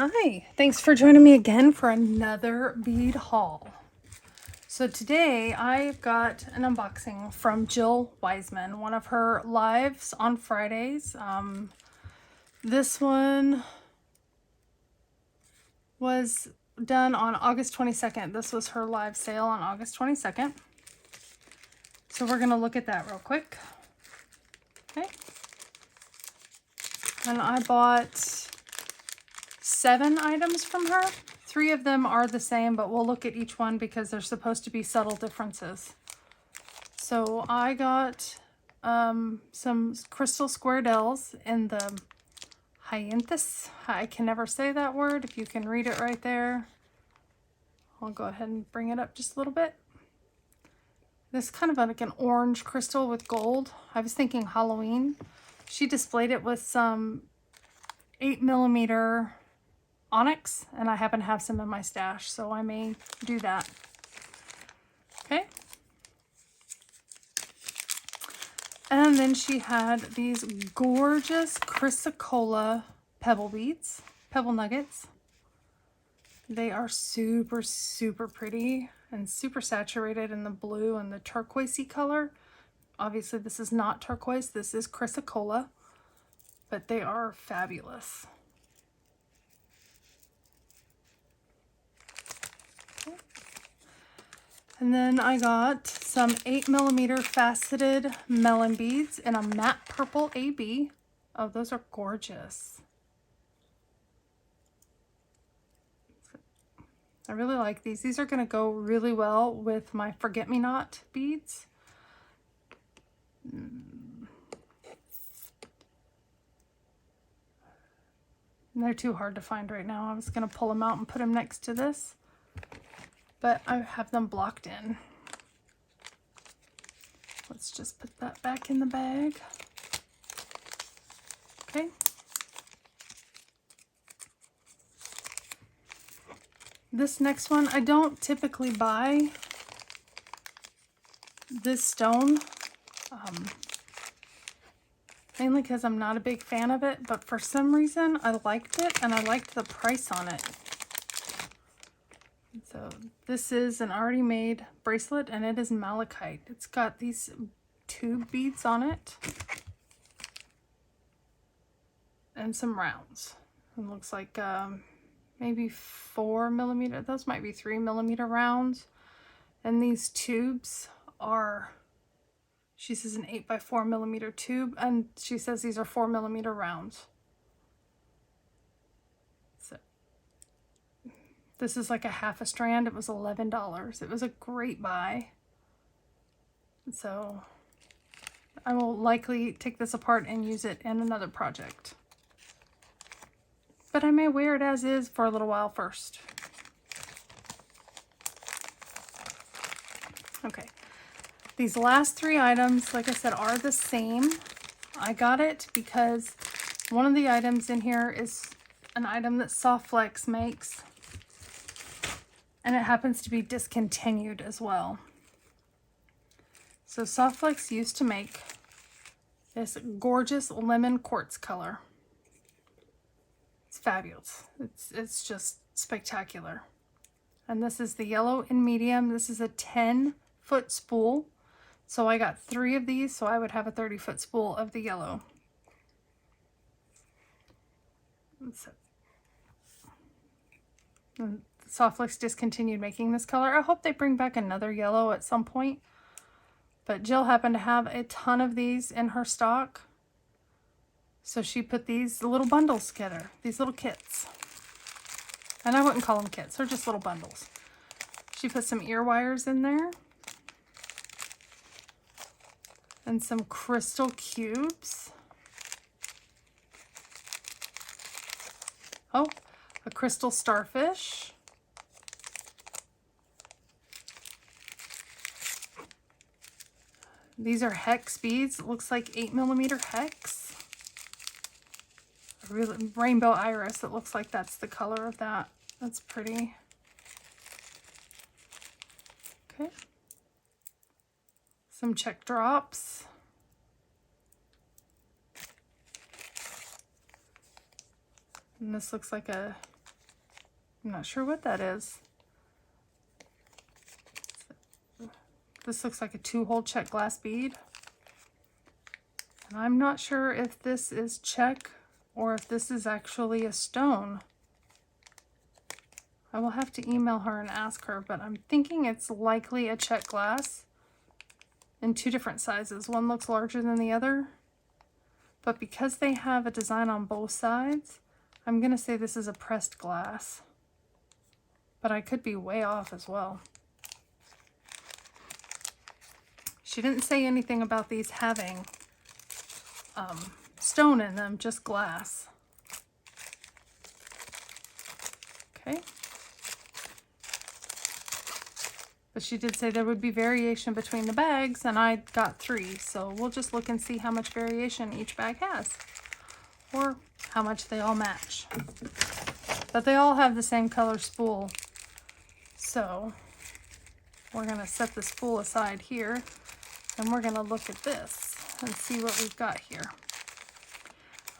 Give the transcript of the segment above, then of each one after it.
Hi, thanks for joining me again for another bead haul. So today I've got an unboxing from Jill Wiseman, one of her lives on Fridays. This one was done on August 22nd. This was her live sale on August 22nd. So we're going to look at that real quick. Okay. And I bought 7 items from her. 3 of them are the same, but we'll look at each one because there's supposed to be subtle differences. So I got some crystal square dells in the hyanthus. I can never say that word. If you can read it right there, I'll go ahead and bring it up just a little bit. This is kind of like an orange crystal with gold. I was thinking Halloween. She displayed it with some 8mm onyx, and I happen to have some in my stash, so I may do that. Okay. And then she had these gorgeous Chrysocolla pebble beads, pebble nuggets. They are super, super pretty and super saturated in the blue and the turquoisey color. Obviously, this is not turquoise. This is Chrysocolla, but they are fabulous. And then I got some 8mm faceted melon beads in a matte purple AB. Oh, those are gorgeous. I really like these. These are going to go really well with my forget-me-not beads. And they're too hard to find right now. I was going to pull them out and put them next to this, but I have them blocked in. Let's just put that back in the bag. Okay. This next one, I don't typically buy this stone, mainly because I'm not a big fan of it, but for some reason I liked it and I liked the price on it. So this is an already made bracelet and it is malachite. It's got these tube beads on it and some rounds. It looks like maybe 4mm. Those might be 3mm rounds. And these tubes are, she says, an 8x4mm tube, and she says these are 4mm rounds. So this is like a half a strand. It was $11. It was a great buy. So I will likely take this apart and use it in another project. But I may wear it as is for a little while first. Okay. These last 3 items, like I said, are the same. I got it because one of the items in here is an item that SoftFlex makes, and it happens to be discontinued as well. So SoftFlex used to make this gorgeous lemon quartz color. It's fabulous. It's just spectacular. And this is the yellow in medium. This is a 10-foot spool. So I got 3 of these, so I would have a 30-foot spool of the yellow. And SoftFlex discontinued making this color. I hope they bring back another yellow at some point. But Jill happened to have a ton of these in her stock. So she put these little bundles together, these little kits. And I wouldn't call them kits, they're just little bundles. She put some ear wires in there. And some crystal cubes. Oh, a crystal starfish. These are hex beads. It looks like 8mm hex. A really rainbow iris. It looks like that's the color of that. That's pretty. Okay. Some Czech drops. And this looks like a I'm not sure what that is. This looks like a 2-hole Czech glass bead. And I'm not sure if this is Czech or if this is actually a stone. I will have to email her and ask her, but I'm thinking it's likely a Czech glass in 2 different sizes. One looks larger than the other, but because they have a design on both sides, I'm going to say this is a pressed glass, but I could be way off as well. She didn't say anything about these having stone in them, just glass. Okay. But she did say there would be variation between the bags, and I got 3, so we'll just look and see how much variation each bag has, or how much they all match. But they all have the same color spool, so we're going to set the spool aside here, and we're going to look at this and see what we've got here.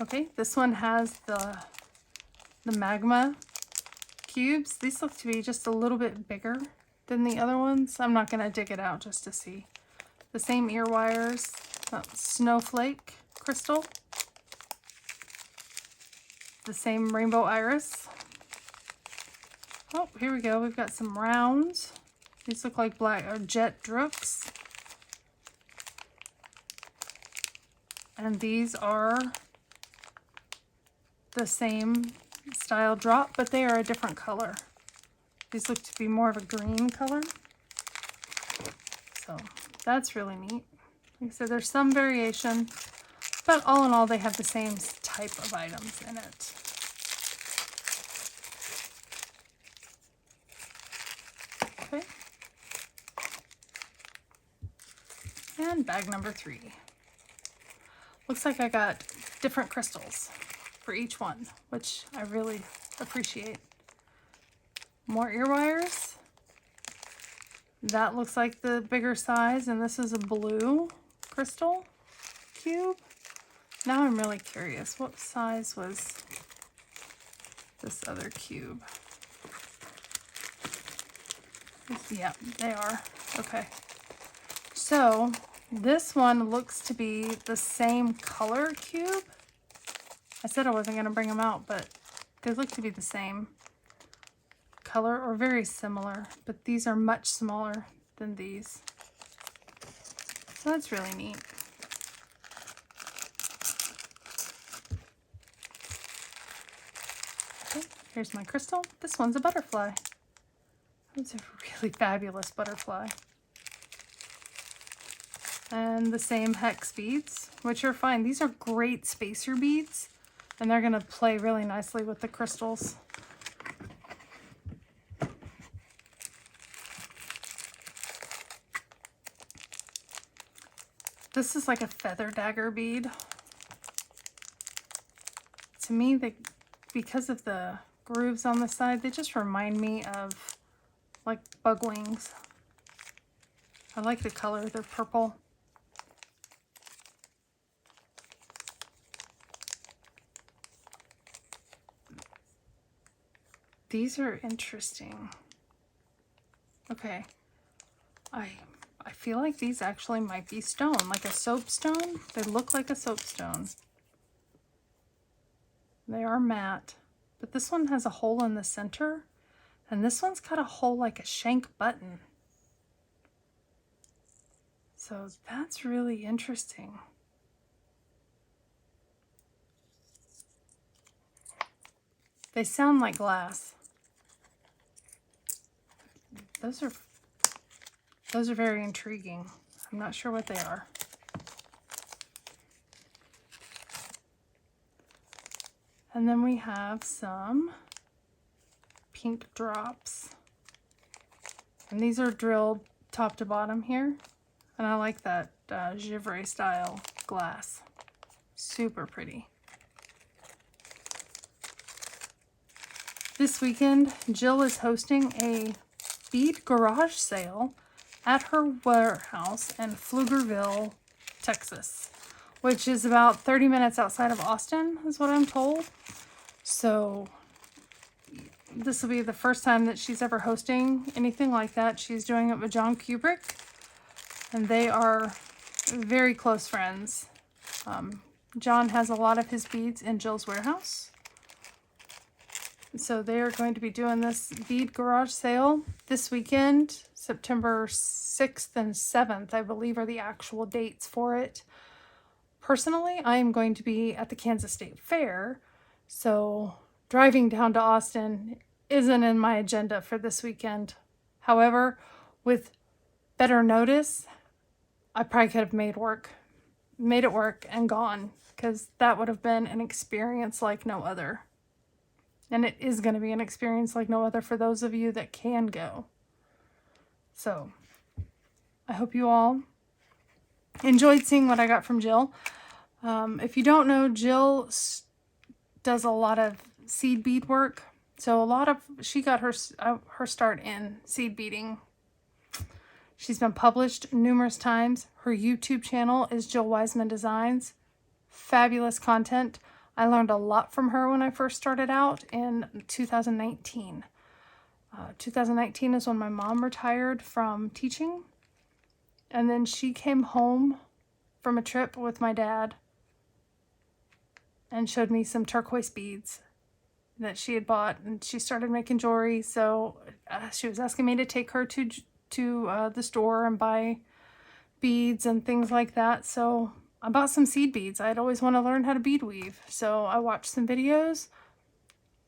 Okay, this one has the magma cubes. These look to be just a little bit bigger than the other ones. I'm not going to dig it out just to see. The same ear wires, snowflake crystal, the same rainbow iris. Oh, here we go. We've got some rounds. These look like black or jet drooks. And these are the same style drop, but they are a different color. These look to be more of a green color. So that's really neat. Like I said, there's some variation, but all in all, they have the same type of items in it. Okay. And bag number 3. Looks like I got different crystals for each one, which I really appreciate. More ear wires. That looks like the bigger size, and this is a blue crystal cube. Now I'm really curious, what size was this other cube? Yeah, they are. Okay. So this one looks to be the same color cube. I said I wasn't going to bring them out, but they look to be the same color or very similar, but these are much smaller than these. So that's really neat. Okay, here's my crystal. This one's a butterfly. It's a really fabulous butterfly. And the same hex beads, which are fine. These are great spacer beads, and they're going to play really nicely with the crystals. This is like a feather dagger bead. To me, because of the grooves on the side, they just remind me of like bug wings. I like the color, they're purple. These are interesting. Okay, I feel like these actually might be stone, like a soapstone. They look like a soapstone. They are matte, but this one has a hole in the center, and this one's got a hole like a shank button. So that's really interesting. They sound like glass. Those are very intriguing. I'm not sure what they are. And then we have some pink drops. And these are drilled top to bottom here. And I like that Givre style glass. Super pretty. This weekend, Jill is hosting a bead garage sale at her warehouse in Pflugerville, Texas, which is about 30 minutes outside of Austin, is what I'm told. So this will be the first time that she's ever hosting anything like that. She's doing it with John Kubrick, and they are very close friends. John has a lot of his beads in Jill's warehouse. So they are going to be doing this bead garage sale this weekend, September 6th and 7th, I believe are the actual dates for it. Personally, I am going to be at the Kansas State Fair, so driving down to Austin isn't in my agenda for this weekend. However, with better notice, I probably could have made it work and gone, because that would have been an experience like no other. And it is going to be an experience like no other for those of you that can go. So, I hope you all enjoyed seeing what I got from Jill. If you don't know, Jill does a lot of seed bead work. So she got her start in seed beading. She's been published numerous times. Her YouTube channel is Jill Wiseman Designs. Fabulous content. I learned a lot from her when I first started out in 2019. 2019 is when my mom retired from teaching. And then she came home from a trip with my dad and showed me some turquoise beads that she had bought. And she started making jewelry. So she was asking me to take her to the store and buy beads and things like that. So I bought some seed beads. I'd always want to learn how to bead weave. So I watched some videos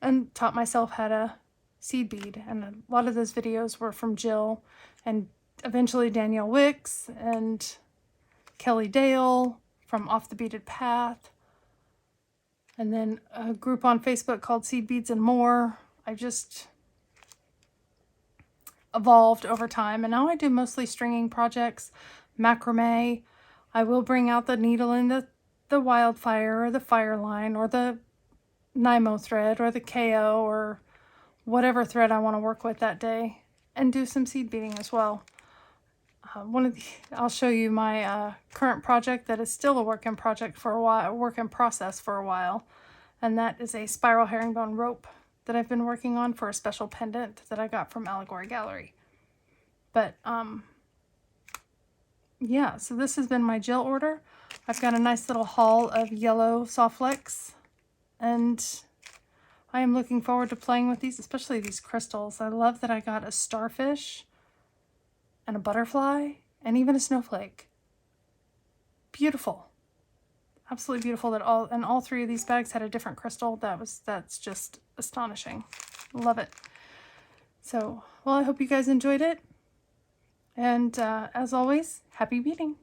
and taught myself how to seed bead. And a lot of those videos were from Jill and eventually Danielle Wicks and Kelly Dale from Off the Beaded Path. And then a group on Facebook called Seed Beads and More. I just evolved over time. And now I do mostly stringing projects, macrame. I will bring out the needle in the wildfire or the fire line or the Nymo thread or the KO or whatever thread I want to work with that day, and do some seed beading as well. I'll show you my current project that is still a work in process for a while, and that is a spiral herringbone rope that I've been working on for a special pendant that I got from Allegory Gallery. But yeah, so this has been my Jill order. I've got a nice little haul of yellow SoftFlex, and I am looking forward to playing with these, especially these crystals. I love that I got a starfish and a butterfly and even a snowflake. Beautiful. Absolutely beautiful that all three of these bags had a different crystal. That's just astonishing. Love it. So, well, I hope you guys enjoyed it. And as always, happy beading.